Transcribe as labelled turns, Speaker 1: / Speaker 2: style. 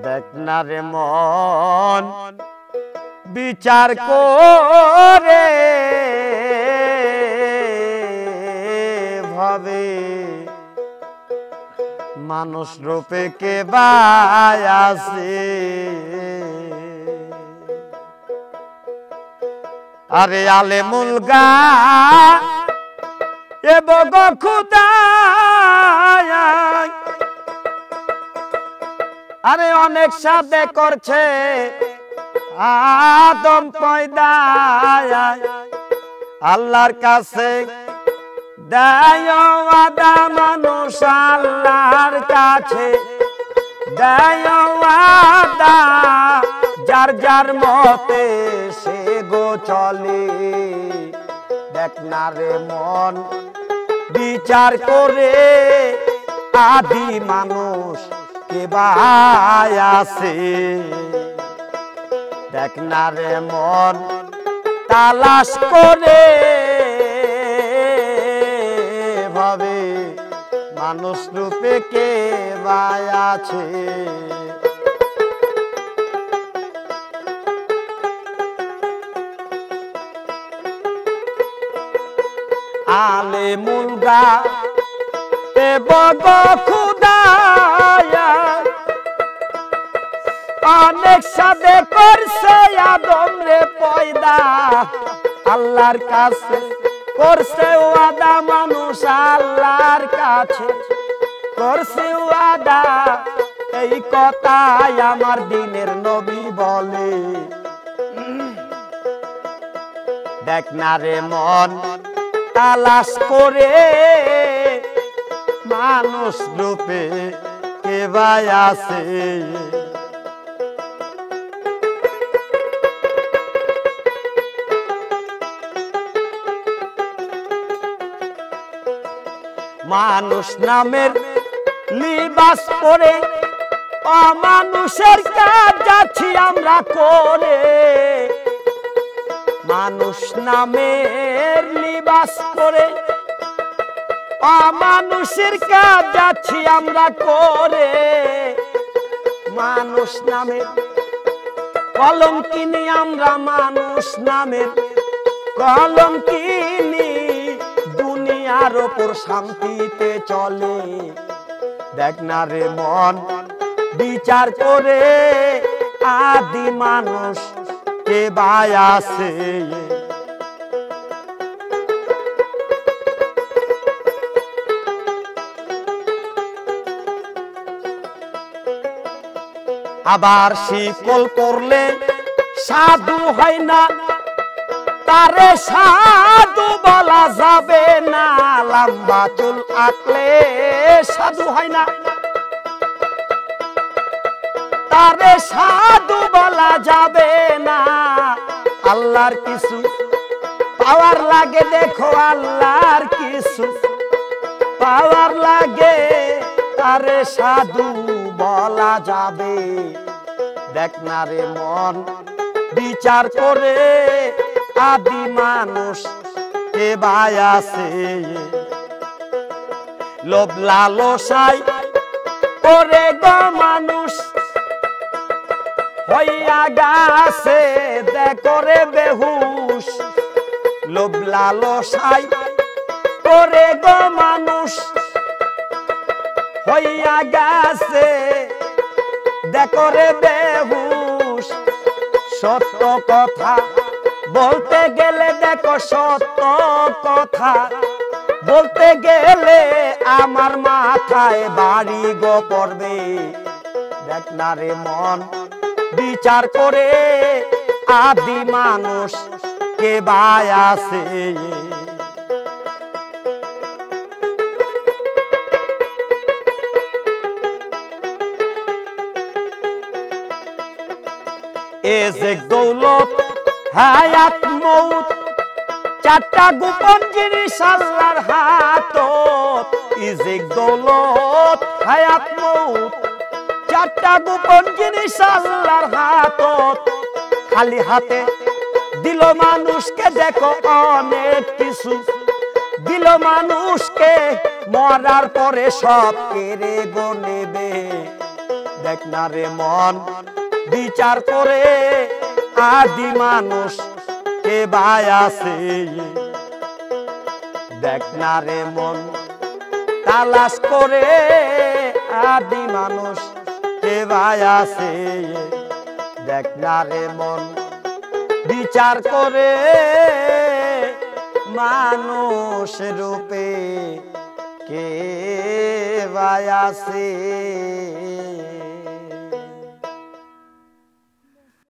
Speaker 1: দেখ না রে মন বিচার করে ভাবে মানুষ রূপে কে বায়াছে আরে আলেমুল গা এ বগ খুদা আরে অনেক সাধে করছে আদম পয়দা আল্লাহর কাছে দেয় ওয়াদা মানুষ আল্লাহর কাছে দেয় ওয়াদা যার যার মতে সে গো চলে দেখ না রে মন বিচার করে আদি মানুষ কে বায়াছে দেখ না রে মন তালাশ করে ভাবে মানুষ রূপে কে বায়াছে আলেমুল গা এ বগ খুদা অনেক সাধে করছে আদম রে পয়দা আল্লাহর কাছে করছে ওয়াদা মানুষ আল্লাহর কাছে করছে ওয়াদা এই কথাই আমার দিনের নবী বলে দেখ না রে মন তালাশ করে মানুষ রূপে কে বায়াছে মানুষ নামের লিবাস পরে অমানুষের কাজ যাচ্ছি আমরা করে মানুষ নামের লিবাস পরে অমানুষের কাজ যাচ্ছি আমরা করে মানুষ নামের কলম কিনি আমরা মানুষ নামের কলম কিনি দুনিয়ার ওপর শান্তিতে চলে দেখ না রে মন বিচার করে আদি মানুষ কে বায়াছে আবার শিকল করলে সাধু হয় না তারে সাধু বলা যাবে না লম্বা চুল আঁকলে সাধু হয় না তারে সাধু বলা যাবে না আল্লাহর কিছু পাওয়ার লাগে দেখো আল্লাহর কিছু পাওয়ার লাগে তারে সাধু বলা যাবে দেখ না রে মন বিচার করে আদি মানুষ কে বায়াছে লোভ লালসায় করে গো মানুষ হইয়া গাছে দেখো রে বেহুশ লোভ লালসায় করে গো মানুষ হইয়া গাছে দেখো রে বেহুশ সত্য কথা বলতে গেলে দেখো সত্য কথা বলতে গেলে আমার মাথায় বাড়ি গো পড়বে দেখ না রে মন বিচার করে আদি মানুষ কে বায়াছে এজেক দৌলত হায়াত মৌত চারটা গোপন জিনিস আল্লাহর হাতত ইজেক দৌলত হায়াত মৌত চারটা গোপন জিনিস আল্লাহর হাতত খালি হাতে দিল মানুষকে দেখো অনেক কিছু দিল মানুষকে মরার পরে সব কেড়ে গো নেবে দেখ না রে মন বিচার করে আদি মানুষ কে ভাই আছে দেখ না রে মন তালাশ করে আদি মানুষ কে ভাই আছে দেখ না রে মন বিচার করে মানুষ রূপে কে ভাই আছে